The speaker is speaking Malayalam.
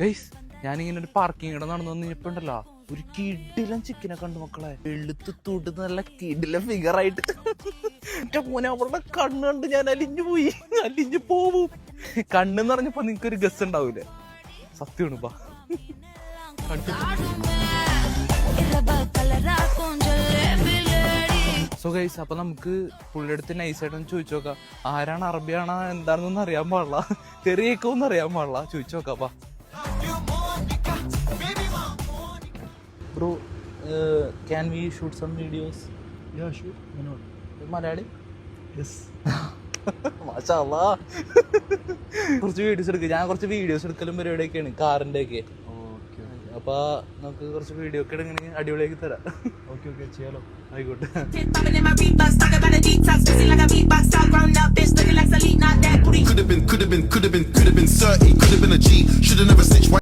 ഗൈസ് ഞാനിങ്ങനെ ഒരു പാർക്കിംഗ് ഇട നടന്നു വന്നിട്ടുണ്ടല്ലോ, ഒരു കിടിലൻ ചിക്കനെ കണ്ടു മക്കളെ. വെളുത്ത് തൂട്ട് നല്ല കിടിലൻ ഫിഗർ ആയിട്ട്. മോനെ അവളുടെ കണ്ണ് കണ്ട് ഞാൻ അലിഞ്ഞു പോവും. കണ്ണെന്ന് പറഞ്ഞപ്പോ നിങ്ങൾക്കൊരു ഗസ് ഉണ്ടാവൂലേ? സത്യമാണ് പാ. സോ ഗൈസ്, അപ്പൊ നമുക്ക് പുള്ളിയെടുത്ത് നൈസായിട്ടൊന്ന് ചോദിച്ചു നോക്കാം. ആരാണ്, അറബിയാണോ എന്താണെന്നൊന്നും അറിയാൻ പാടില്ല, തെറിയേക്കൊന്നും അറിയാൻ പാടില്ല. ചോദിച്ചു നോക്കാപ്പാ. Bro, can we shoot some videos? Yeah, sure. Why not? Malayali? Yes. മാഷാല്ലാ. കുറച്ച് വീഡിയോസ് എടുക്കുക. ഞാൻ കുറച്ച് വീഡിയോസ് എടുക്കലും പരിപാടിയൊക്കെയാണ്, കാറിന്റെ ഒക്കെ. Okay. അപ്പൊ നമുക്ക് കുറച്ച് വീഡിയോ ഒക്കെ എടുക്കണമെങ്കിൽ അടിപൊളിയാക്കി തരാം. Okay, ചെയ്യാലോ. ആയിക്കോട്ടെ. Could have been 30, could have been 30. Should have never snitched.